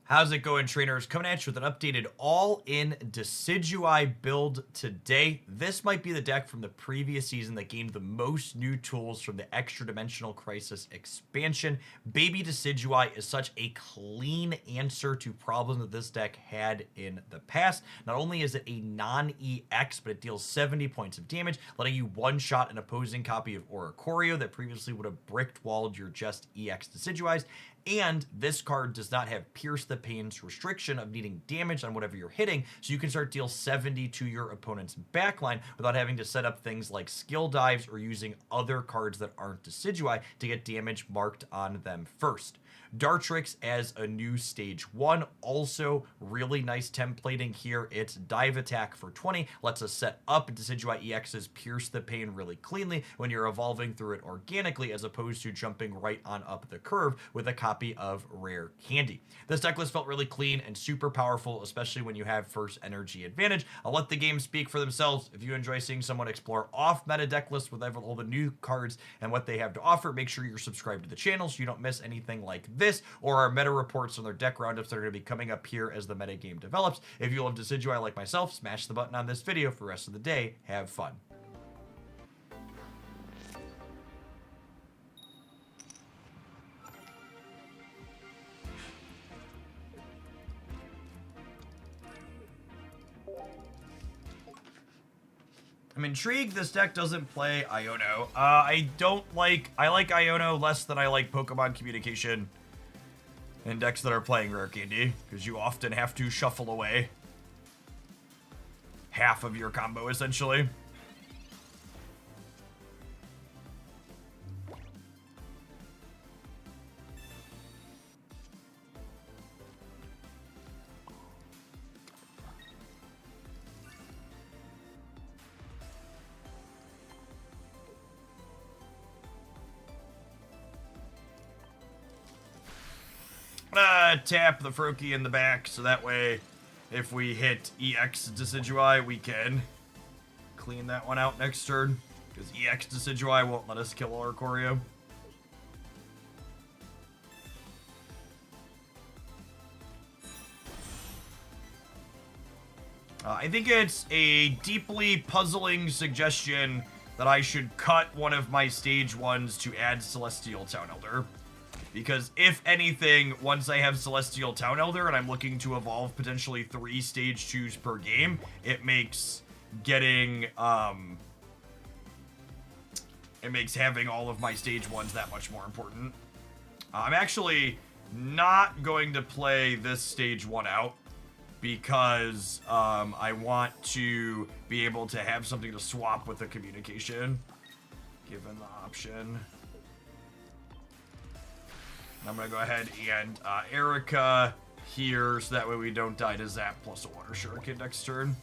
How's it going, trainers? Coming at you with an updated all-in Decidueye build today. This might be the deck from the previous season that gained the most new tools from the Extra Dimensional Crisis expansion. Baby Decidueye is such a clean answer to problems that this deck had in the past. Not only is it a non-EX, but it deals 70 points of damage, letting you one-shot an opposing copy of Oricorio that previously would have bricked-walled your just EX Decidueyes. And this card does not have Pierce the Pain's restriction of needing damage on whatever you're hitting, so you can start deal 70 to your opponent's backline without having to set up things like skill dives or using other cards that aren't Decidueye to get damage marked on them first. Dartrix as a new stage 1, also really nice templating here. It's dive attack for 20, lets us set up Decidueye EX's Pierce the Pain really cleanly when you're evolving through it organically, as opposed to jumping right on up the curve with a copy of Rare Candy. This deck list felt really clean and super powerful, especially when you have first energy advantage. I'll let the game speak for themselves. If you enjoy seeing someone explore off-meta deck lists with all the new cards and what they have to offer, make sure you're subscribed to the channel so you don't miss anything like this or our meta reports on their deck roundups that are going to be coming up here as the meta game develops. If you love Decidueye like myself, smash the button on this video for the rest of the day. Have fun. I'm intrigued this deck doesn't play Iono. I like Iono less than I like Pokemon Communication in decks that are playing Rare Candy, because you often have to shuffle away half of your combo, essentially. Tap the Froakie in the back, so that way, if we hit EX Decidueye, we can clean that one out next turn, because EX Decidueye won't let us kill Oricorio. I think it's a deeply puzzling suggestion that I should cut one of my stage 1s to add Celestial Town Elder. Because if anything, once I have Celestial Town Elder and I'm looking to evolve potentially 3 stage 2s per game, it makes getting, it makes having all of my stage 1s that much more important. I'm actually not going to play this stage 1 out because I want to be able to have something to swap with the communication, given the option. I'm going to go ahead and Erica here, so that way we don't die to Zap plus a Water Shuriken next turn.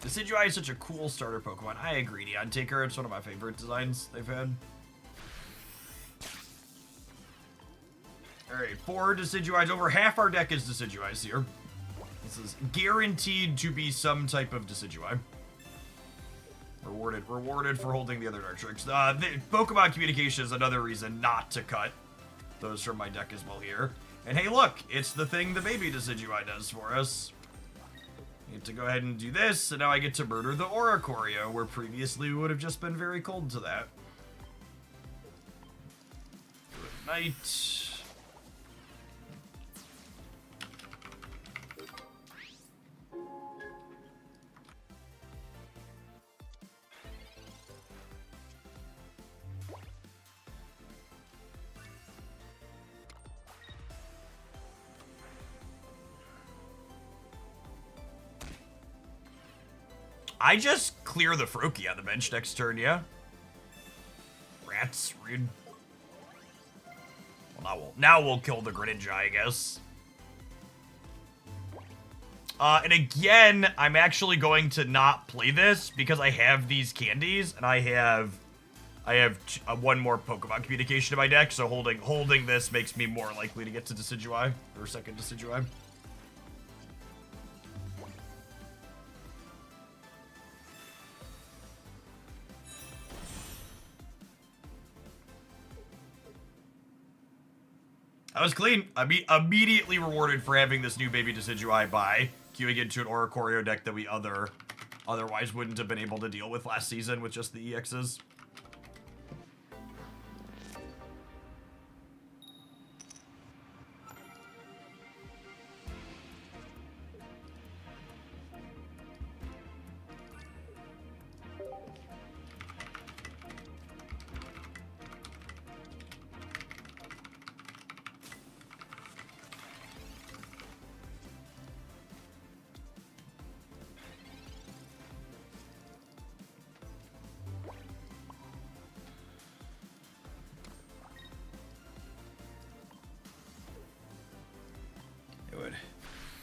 Decidueye is such a cool starter Pokemon. I agree, Neon Taker. It's one of my favorite designs they've had. Alright, 4 Decidueyes. Over half our deck is Decidueyes here. This is guaranteed to be some type of Decidueye. Rewarded for holding the other Dartrix. Pokemon Communication is another reason not to cut those from my deck as well here. And hey, look, it's the thing the Baby Decidueye does for us. I get to go ahead and do this, and now I get to murder the Oricorio, where previously we would have just been very cold to that. Good night. I just clear the Froakie on the bench next turn, yeah? Rats, rude. Well, now we'll kill the Greninja, I guess. And again, I'm actually going to not play this because I have these candies, and I have one more Pokemon Communication in my deck, so holding this makes me more likely to get to Decidueye, or second Decidueye. That was clean. I mean, immediately rewarded for having this new baby Decidueye by queuing into an Oricorio deck that we otherwise wouldn't have been able to deal with last season with just the EXs.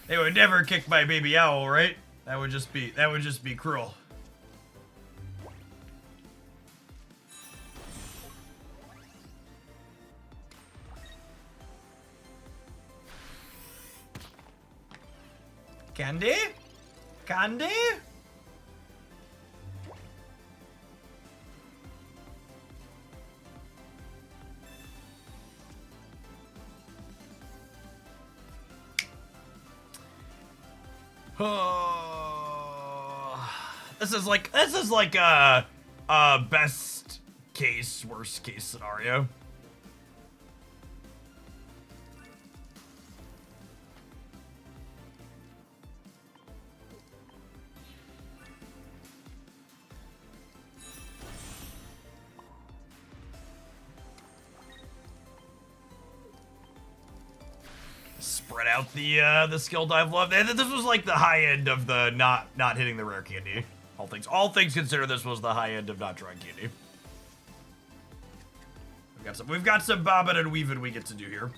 They would never kick my baby owl, right? That would just be cruel. Candy? Candy? This is like a best case, worst case scenario. Spread out the skill dive love. This was like the high end of the not hitting the rare candy. All things considered, this was the high end of not drawing candy. We've got some bobbing and weaving we get to do here.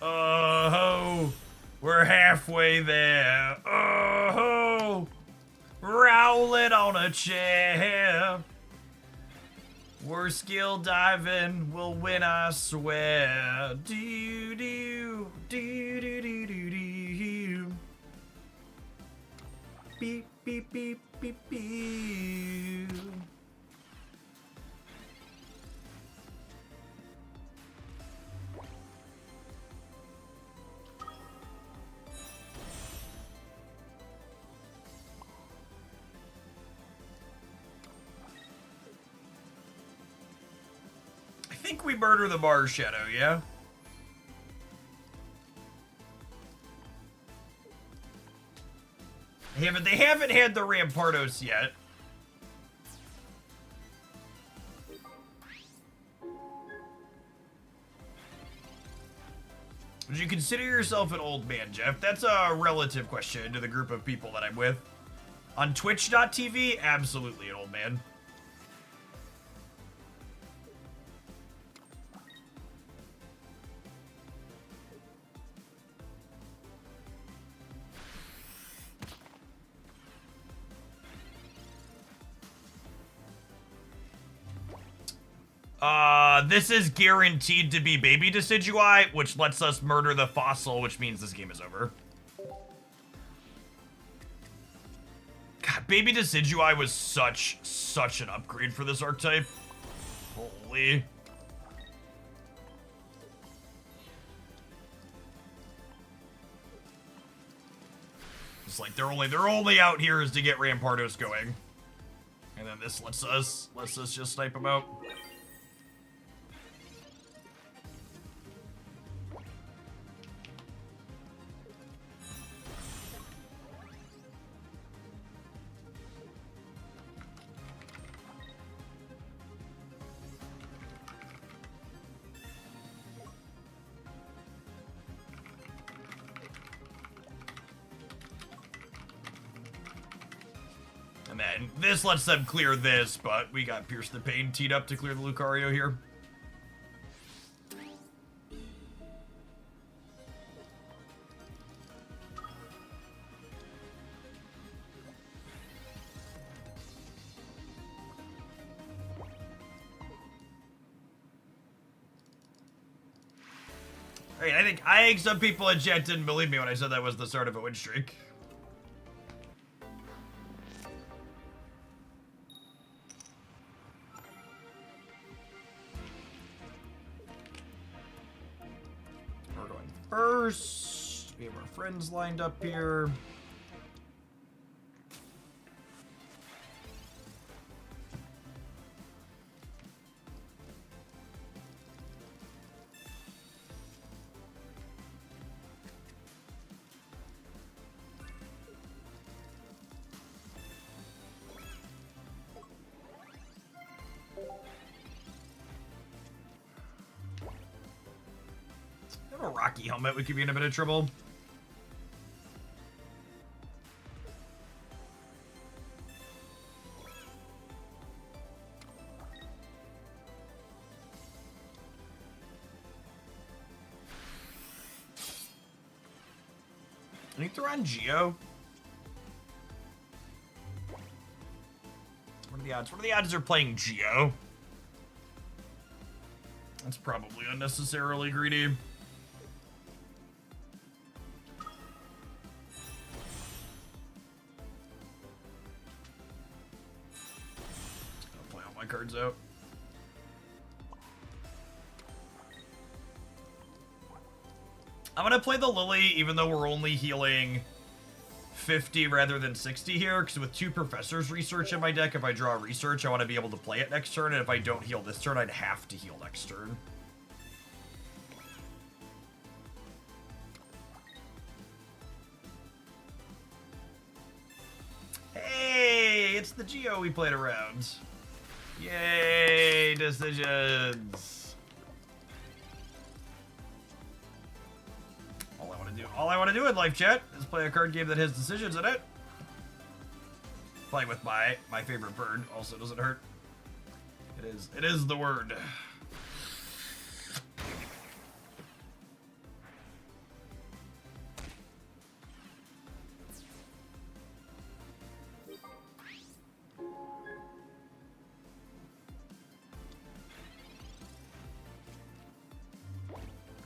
Oh, we're halfway there. Oh, rowling on a chair. We're skill diving, we'll win, I swear. Do do do do do do do. Beep beep beep beep beep. I think we murder the Mars Shadow, yeah? They haven't had the Rampardos yet. Would you consider yourself an old man, Jeff? That's a relative question to the group of people that I'm with. On Twitch.tv, absolutely an old man. This is guaranteed to be baby Decidueye, which lets us murder the fossil, which means this game is over. God, baby Decidueye was such an upgrade for this archetype. Holy. It's like they're only out here is to get Rampardos going. And then this lets us just snipe them out. And then this lets them clear this, but we got Pierce the Pain teed up to clear the Lucario here. Right, I think some people in chat didn't believe me when I said that was the start of a win streak. We're going first. We have our friends lined up here. A rocky helmet, we could be in a bit of trouble. I think they're on Geo. What are the odds? What are the odds they're playing Geo? That's probably unnecessarily greedy. Cards out. I'm gonna play the Lily even though we're only healing 50 rather than 60 here, because with 2 Professor's Research in my deck, if I draw a Research, I want to be able to play it next turn, and if I don't heal this turn, I'd have to heal next turn. Hey, it's the Geo we played around. Yay, decisions. All I want to do in life, chat, is play a card game that has decisions in it. Playing with my favorite bird also doesn't hurt. It is the word.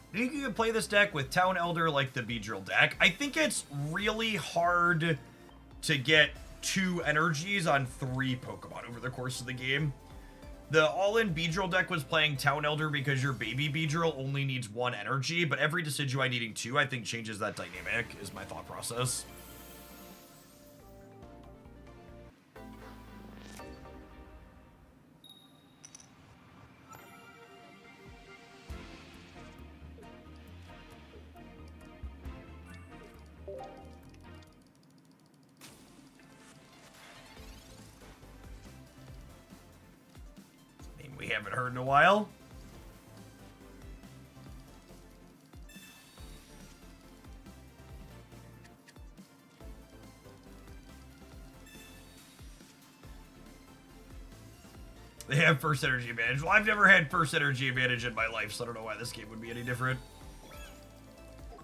I think you can play this deck with Town Elder like the Beedrill deck. I think it's really hard to get 2 energies on 3 Pokemon over the course of the game. The all-in Beedrill deck was playing Town Elder because your baby Beedrill only needs 1 energy, but every Decidueye needing 2, I think, changes that dynamic, is my thought process. We haven't heard in a while. They have first energy advantage. Well, I've never had first energy advantage in my life, so I don't know why this game would be any different.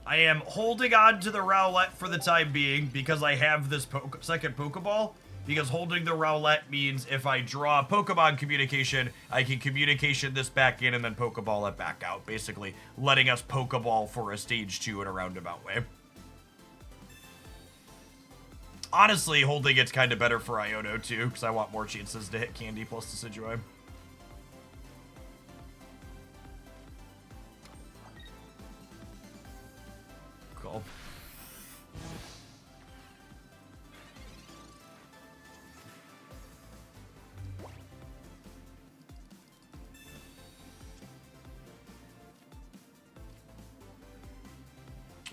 I am holding on to the Rowlet for the time being because I have this second Pokeball. Because holding the Rowlet means if I draw Pokemon Communication, I can Communication this back in and then Pokeball it back out. Basically, letting us Pokeball for a stage 2 in a roundabout way. Honestly, holding it's kind of better for Iono too, because I want more chances to hit Candy plus Decidueye. Cool.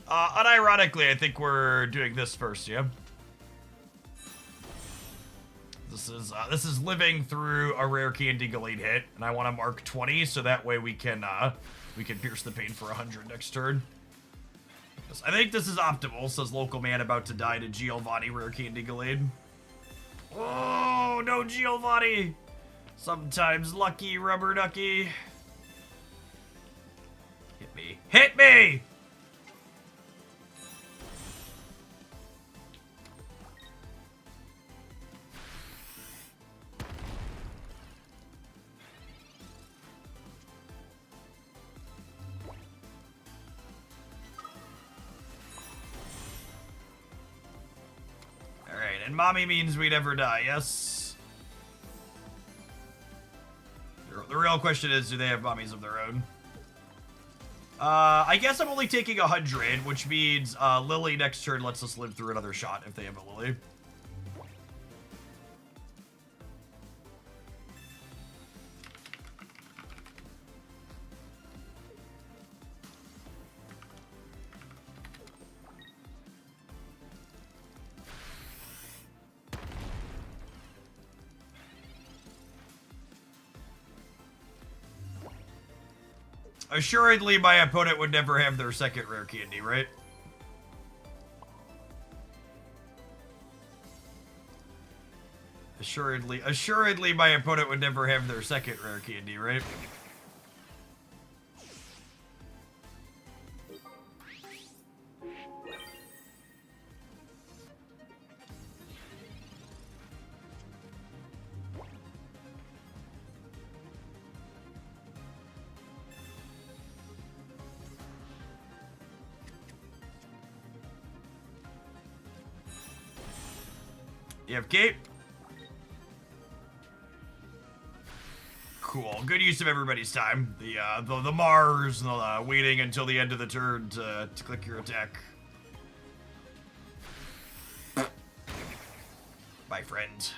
Unironically, I think we're doing this first, yeah? This is living through a rare Candy Galade hit, and I want to mark 20, so that way we can pierce the pain for 100 next turn. I think this is optimal, says Local Man about to die to Giovanni rare Candy Galade. Oh, no Giovanni! Sometimes lucky, rubber ducky. Hit me. Hit me! And mommy means we never die, yes? The real question is, do they have mommies of their own? I guess I'm only taking 100, which means Lily next turn lets us live through another shot if they have a Lily. Assuredly, my opponent would never have their second rare candy, right? Assuredly, my opponent would never have their second rare candy, right? You have Kate? Cool. Good use of everybody's time. The Mars, waiting until the end of the turn to click your attack. Bye, friend.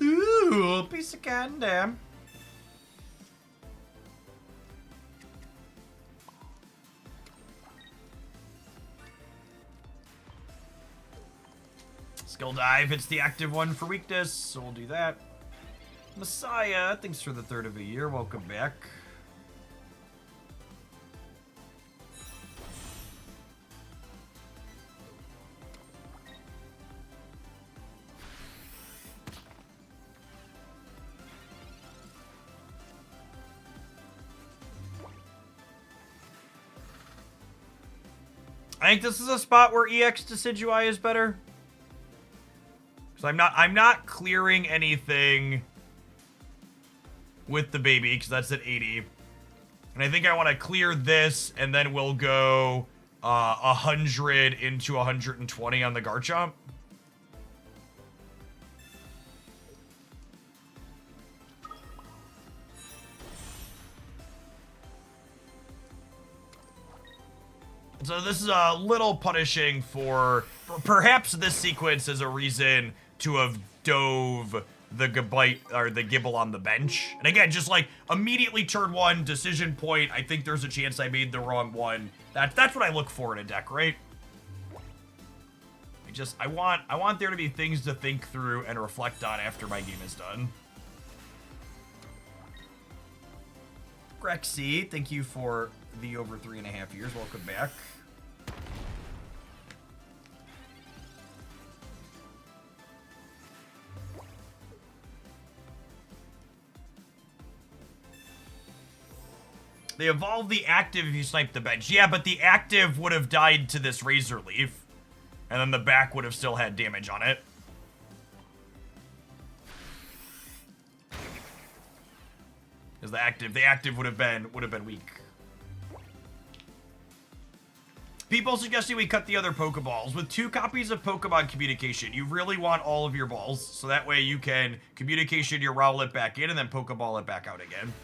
Ooh, a piece of candy. Skill dive, it's the active one for weakness, so we'll do that. Messiah, thanks for the third of a year. Welcome back. I think this is a spot where EX Decidueye is better. Because I'm not clearing anything with the baby, because that's at 80. And I think I want to clear this, and then we'll go 100 into 120 on the Garchomp. So this is a little punishing for perhaps this sequence is a reason to have dove the Gabite or the Gibble on the bench. And again, just like immediately turn one, decision point. I think there's a chance I made the wrong one. That's what I look for in a deck, right? I want there to be things to think through and reflect on after my game is done. Grexy, thank you for the over 3.5 years. Welcome back. They evolved the active if you snipe the bench. Yeah, but the active would have died to this Razor Leaf. And then the back would have still had damage on it. Because the active would have been weak. People suggesting we cut the other Pokeballs. With 2 copies of Pokemon Communication, you really want all of your balls. So that way you can Communication your Rowlet back in and then Pokeball it back out again.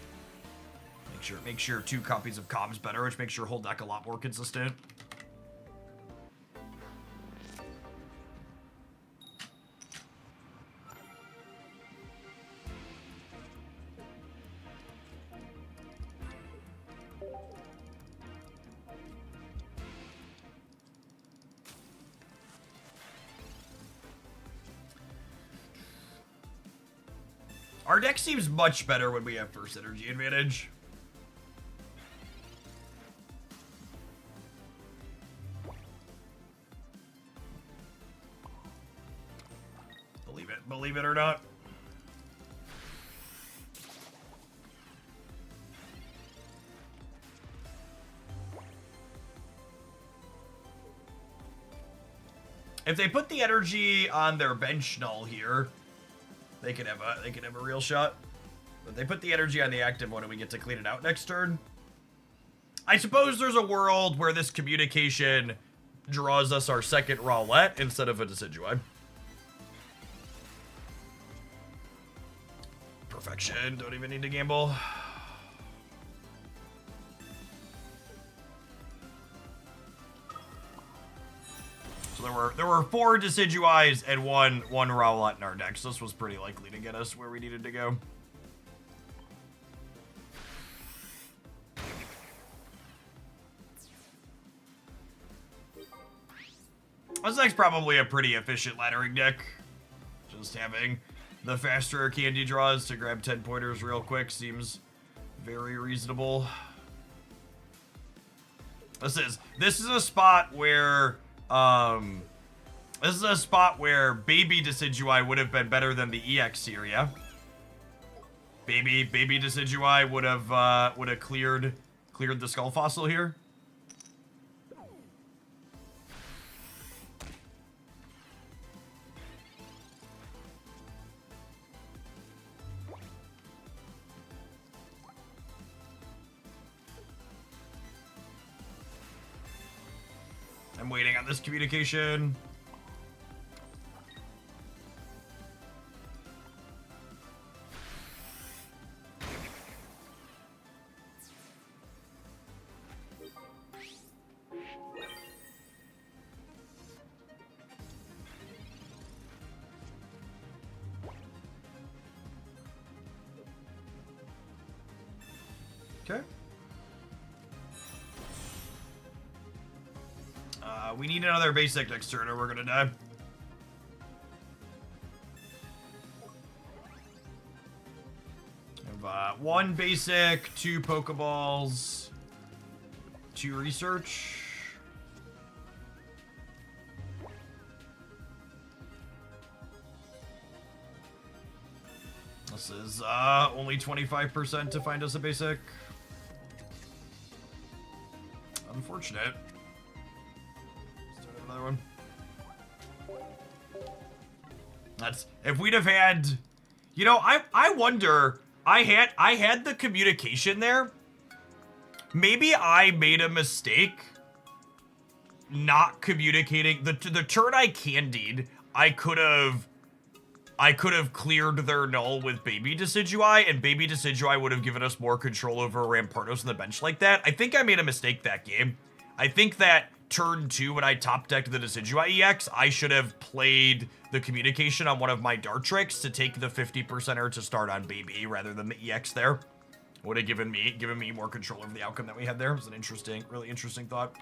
Make sure 2 copies of Com's better, which makes your whole deck a lot more consistent. Our deck seems much better when we have first energy advantage. Believe it or not. If they put the energy on their bench null here, they could have a real shot. But they put the energy on the active one and we get to clean it out next turn. I suppose there's a world where this communication draws us our second Rowlet instead of a Decidueye. Perfection, don't even need to gamble. So there were 4 Decidueyes and one Rowlet in our deck, so this was pretty likely to get us where we needed to go. This deck's probably a pretty efficient laddering deck. Just having the faster candy draws to grab 10 pointers real quick seems very reasonable. This is a spot where Baby Decidueye would have been better than the EX here, yeah? Baby Decidueye would have cleared the Skull Fossil here. I'm waiting on this communication. Okay. We need another basic next turn or we're gonna die. I have 1 basic, 2 Pokeballs, 2 research. This is only 25% to find us a basic. Unfortunate. Another one. That's if we'd have had, you know, I wonder. I had the communication there. Maybe I made a mistake not communicating the turn I candied. I could have cleared their null with Baby Decidueye, and Baby Decidueye would have given us more control over Rampardos on the bench like that. I think I made a mistake that game. I think that turn 2 when I top decked the Decidueye EX, I should have played the communication on one of my Dartrix to take the 50%er to start on Baby rather than the EX there. Would have given me more control over the outcome that we had there. It was an really interesting thought.